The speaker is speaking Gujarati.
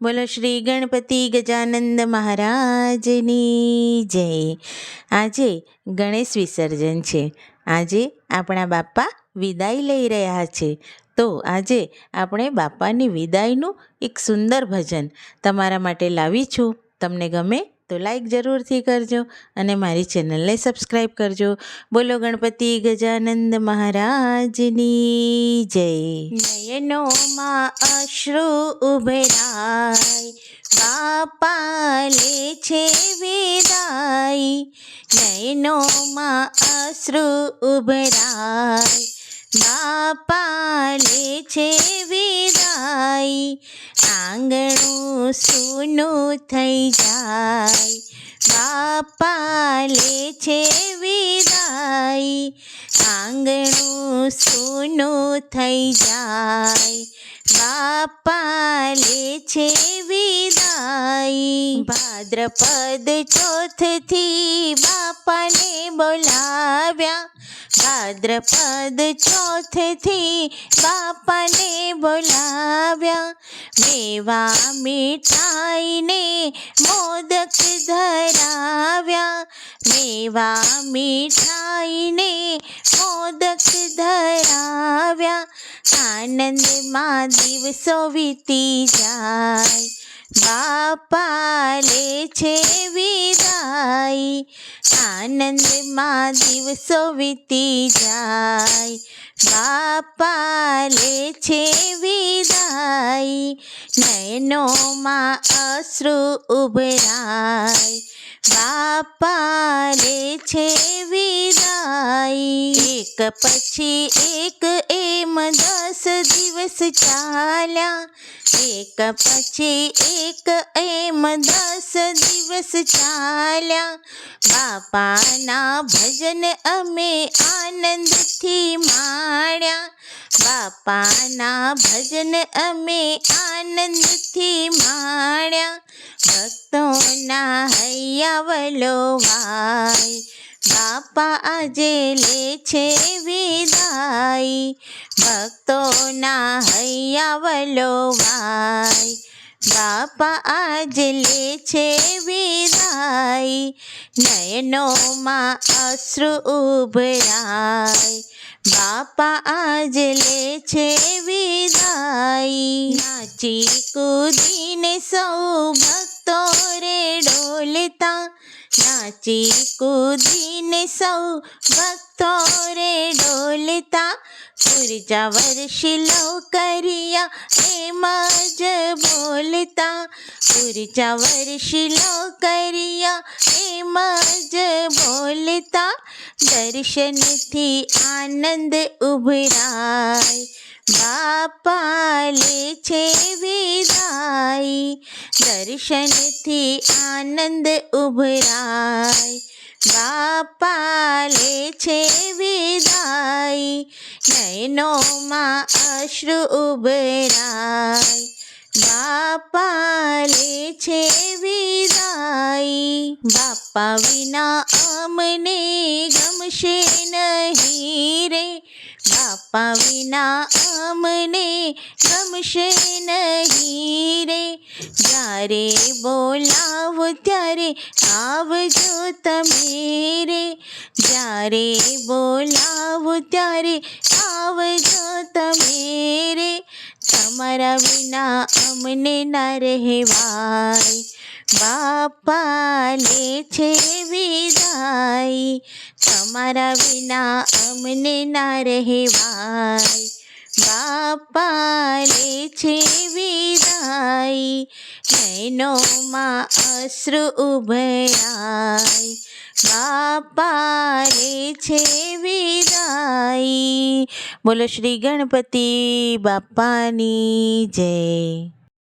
બોલો શ્રી ગણપતિ ગજાનંદ મહારાજની જય. આજે ગણેશ વિસર્જન છે. આજે આપણા બાપા વિદાય લઈ રહ્યા છે. તો આજે આપણે બાપાની વિદાયનું એક સુંદર ભજન તમારા માટે લાવી છું. તમને ગમે તો લાઈક જરૂરથી કરજો અને મારી ચેનલને સબસ્ક્રાઈબ કરજો. બોલો ગણપતિ ગજાનંદ મહારાજની જય. નયનોમાં અશ્રુ ઉભરાય, બાપા લે છે વિદાય. નયનોમાં અશ્રુ ઉભરાય, બાપા લે છે વિદાય. આંગણું સૂનું થઈ જાય, બાપા લે છે વિદાય. આંગણું સૂનું થઈ જાય, બાપા લે છે વિદાય. ભાદ્રપદ ચોથથી બાપાને બોલાવ્યા, ભાદ્રપદ ચોથથી બાપાને બોલાવ્યા. મેવા મીઠાઈને મોદક ધરાવ્યા, મેવા મીઠાઈને મોદક ધરાવ્યા. આનંદમાં દિવસો વીતી જાય, બાપા લે છે વિદાય. આનંદમાં દિવસો વીતી જાય, બાપા લે છે વિદાય. નયનોમાં અશ્રુ ઉભરાય, બાપા લે છે વિદાય. એક પછી એક એમ 10 દિવસ ચાલ્યા, એક પછી એક એમ 10 દિવસ ચાલ્યા. બાપાના ભજન અમે આનંદથી માણ્યા, બાપાના ભજન અમે આનંદથી માણ્યા. ભક્તોના હૈયા વલોવાય, બાપા આજે લે છે વિદાય. ભક્તોના હૈયા વલોવાય, બાપા આજે લે છે વિદાય. નયનોમાં અશ્રુ ઉભરાય, બાપા આજે લે છે વિદાય. નાચી કૂદીને સૌ ભક્તો રે ડોલતા, નાચી કૂદીને સૌ ભક્તો રે ડોલતા. ઉર્જા વર્ષિલો કર્યા એમ જ બોલતા, ઉર્જા વર્ષિલો કર્યા એમ જ બોલતા. દર્શનથી આનંદ ઉભરાય, બાપા લે છે વિદાય. દર્શનથી આનંદ ઉભરાય, બાપા લે છે વિદાય. નયનોમાં અશ્રુ ઉભરાય, બાપા લે છે વિદાય. બાપા વિના અમને ગમશે નહીં રે, બાપા વિના અમને ગમશે નહીં રે. જ્યારે બોલાવો ત્યારે આવજો તમે રે, જ્યારે બોલાવો ત્યારે આવજો તમે રે. તમારા વિના અમને ના રહેવાય, બાપા લે છે વિદાય. તમારા વિના અમને ના રહેવાય, બાપા લે છે વિદાય. નયનોમાં અશ્રુ ઉભરાય, બાપા લે છે વિદાય. બોલો શ્રી ગણપતિ બાપાની જય.